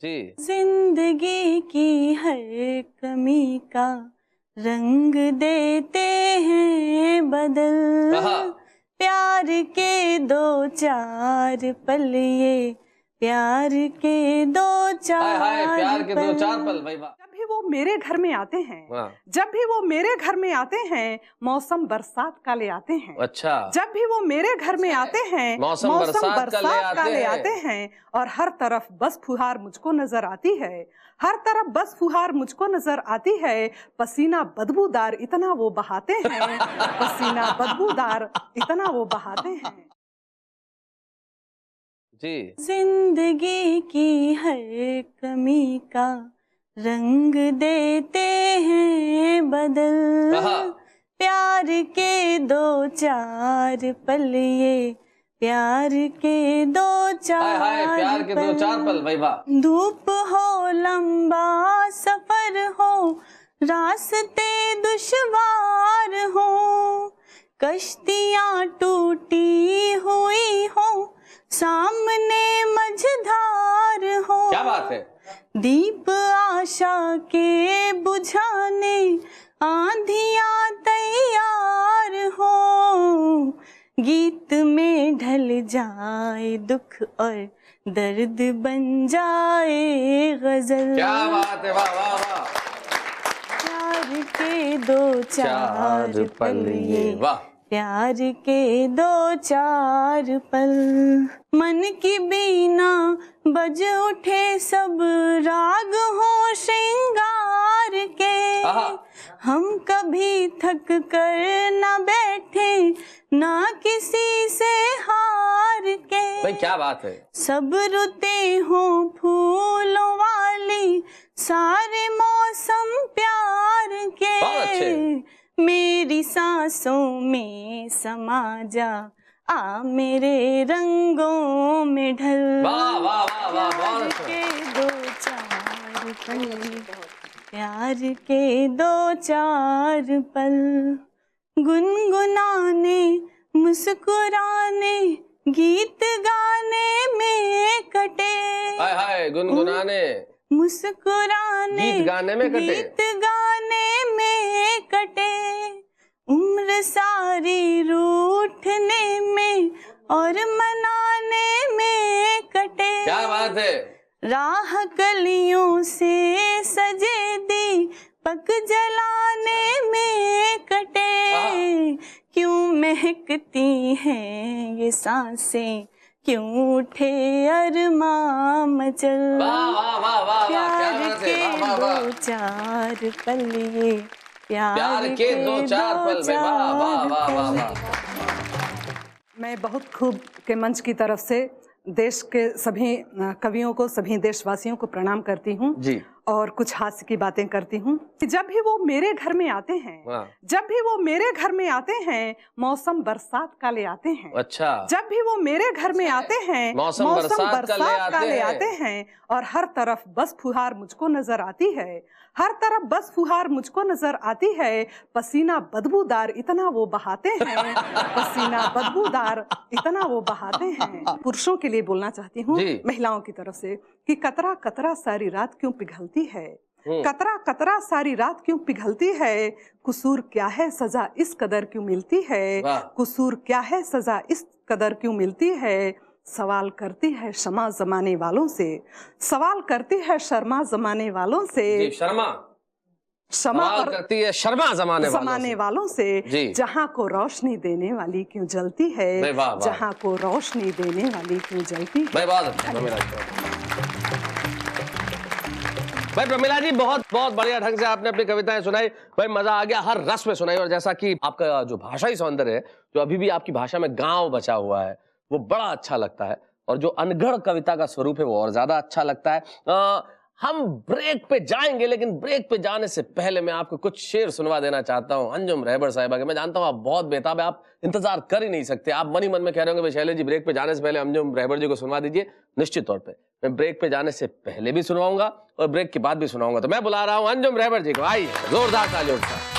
जी। जिंदगी की हर कमी का रंग देते हैं बदल। कहा। प्यार के दो चार पल ये, प्यार के दो हाय हाय, चार प्यार के दो चार पल। पल। भाई वाह। जब भी वो मेरे घर में आते हैं, हाँ। जब भी वो मेरे घर में आते हैं, मौसम बरसात का ले आते हैं। अच्छा। जब भी वो मेरे घर में आते हैं, मौसम बरसात का ले आते हैं। और हर तरफ बस फुहार मुझको नजर आती है, हर तरफ बस फुहार मुझको नजर आती है। पसीना बदबूदार इतना वो बहाते हैं, पसीना बदबूदार इतना वो बहाते हैं। जी। जिंदगी की हर कमी का रंग देते हैं बदल। कहा। प्यार के दो चार पल ये, प्यार के दो हाय हाय, चार प्यार के दो चार पल। भाई वाह। धूप हो लंबा सफर हो, रास्ते दुश्वार हो, कश्तियाँ टूटी हुई हो, सामने मझधार हो। क्या बात है। दीप आशा के बुझाने आंधियां तैयार हो, गीत में ढल जाए दुख और दर्द बन जाए गजल। क्या बात है। वाह वाह वाह। प्यार के दो चार पल ये, वाह। प्यार के दो चार पल। मन की बीना बज उठे सब राग हो श्रृंगार के, हम कभी थक कर न बैठे ना किसी से हार के। भाई क्या बात है। सब रुते हो फूलों वाली, सारे मौसम प्यार के। बहुत अच्छे। मेरी सांसों में समा जा, आ मेरे रंगों में ढल। वाह वाह वाह वाह। बहुत प्यार के दो चार पल, प्यार के दो चार पल। गुनगुनाने मुस्कुराने गीत गाने में कटे। हाय हाय, गुनगुनाने मुस्कुराने गीत गाने में कटे। गीत गाने में कटे। उम्र सारी रूठने में और मनाने में कटे। क्या बात है। राह कलियों से सजे दीपक जलाने में कटे। क्यों महकती हैं ये सांसें, क्यों उठे अरमां मचल। वाह वाह वाह वाह। प्यार के दो चार पल ये, प्यार के दो चार पल। वाह वाह वाह वाह वाह। मैं बहुत खूब के मंच की तरफ से देश के सभी कवियों को, सभी देशवासियों को प्रणाम करती हूँ जी। और कुछ हास्य की बातें करती हूँ। जब भी वो मेरे घर में आते हैं, जब भी वो मेरे घर में आते हैं, मौसम बरसात का ले आते हैं। अच्छा। जब भी वो मेरे घर में आते हैं, मौसम बरसात का ले आते हैं। और हर तरफ बस फुहार मुझको नजर आती है, हर तरफ बस फुहार मुझको नजर आती है। पसीना बदबूदार इतना वो बहाते हैं, पसीना बदबूदार इतना वो बहाते हैं। पुरुषों के लिए बोलना चाहती हूँ, महिलाओं की तरफ से, कि कतरा कतरा सारी रात क्यों पिघलती है, कतरा कतरा सारी रात क्यों पिघलती है। कसूर क्या है सजा इस कदर क्यों मिलती है, कसूर क्या है सजा इस कदर क्यों मिलती है। सवाल करती है शर्मा जमाने वालों से, सवाल करती है शर्मा जमाने वालों से। सवाल करती है शर्मा जमाने वालों से। जहाँ को रोशनी देने वाली क्यों जलती है, जहाँ को रोशनी देने वाली क्यों जलती है। भाई प्रमिला जी, बहुत बहुत बढ़िया ढंग से आपने अपनी कविताएं सुनाई। भाई मजा आ गया, हर रस में सुनाई। और जैसा कि आपका जो भाषाई सौंदर्य है, जो अभी भी आपकी भाषा में गांव बचा हुआ है, वो बड़ा अच्छा लगता है। और जो अनगढ़ कविता का स्वरूप है वो और ज्यादा अच्छा लगता है। हम ब्रेक पे जाएंगे, लेकिन ब्रेक पे जाने से पहले मैं आपको कुछ शेर सुनवा देना चाहता हूं अंजुम रहबर साहिबा के। मैं जानता हूं आप बहुत बेताब है, आप इंतजार कर ही नहीं सकते। आप मन ही मन में कह रहे होंगे शैलेश जी ब्रेक पे जाने से पहले अंजुम रहबर जी को सुनवा दीजिए। निश्चित तौर पे मैं ब्रेक पे जाने से पहले भी सुनवाऊंगा और ब्रेक के बाद भी सुनाऊंगा। तो मैं बुला रहा हूं अंजुम रहबर जी को। आइए जोरदार तालियों के साथ।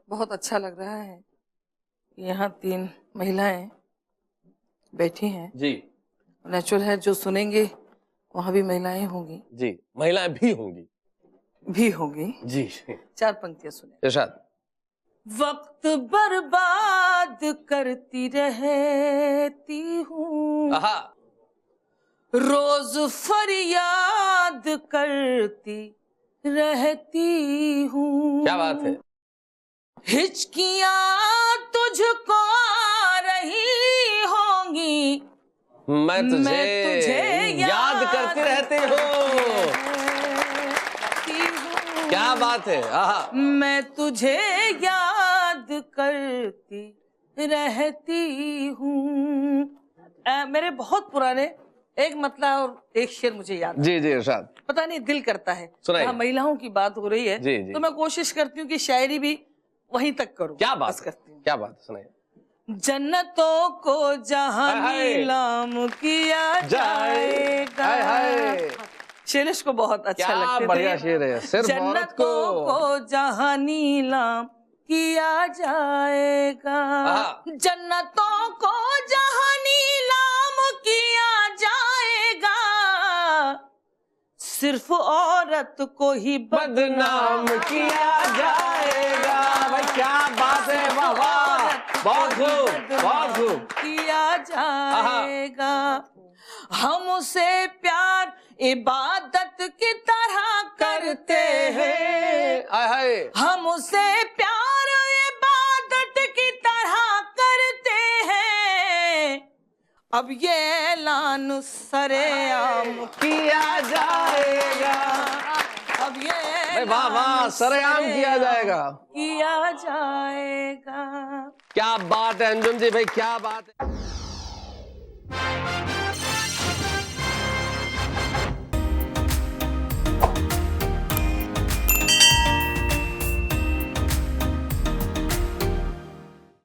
बहुत अच्छा लग रहा है, यहाँ 3 महिलाएं बैठी हैं। जी नेचुरल है, जो सुनेंगे वहां भी महिलाएं होंगी, जी, महिलाएं भी होंगी। जी। 4 पंक्तियां सुने। इरशाद। वक्त बर्बाद करती रहती हूँ, आहा, रोज फरियाद करती रहती हूँ। क्या बात है। हिचकियाँ तुझको आ रही होंगी, मैं तुझे याद करती रहती हूँ। क्या बात है। आहा, मैं तुझे याद करती रहती हूँ। मेरे बहुत पुराने एक मतलब और एक शेर मुझे याद है। जी जी इरशाद। पता नहीं दिल करता है, सुनाइए। यहाँ महिलाओं की बात हो रही है, जी, जी। तो मैं कोशिश करती हूँ कि शायरी भी वहीं तक करूँ। क्या बात बस है, करती हूँ। क्या बात है, सुनाइए। जन्नतों को जहां हाय हाय। नीलाम किया जाएगा। हाय हाय, शैलेश को बहुत अच्छा क्या लगता है। बढ़िया शेर है। सिर्फ औरत जन्नतों को जहां नीलाम किया जाएगा, आहा। जन्नतों को जहां नीलाम किया जाएगा, सिर्फ औरत को ही बदनाम किया जाएगा। भाई क्या बात है, वाह वाह, बहुत खूब, बहुत खूब। किया जाएगा। हम उसे प्यार इबादत की तरह करते हैं, हाय हाय, हम उसे प्यार इबादत की तरह करते हैं। अब ये ऐलान सरेआम किया जाएगा। अब ये भाई वाह वाह, सरेआम किया जाएगा। किया जाएगा। क्या बात है अंजुम जी, भाई क्या बात है।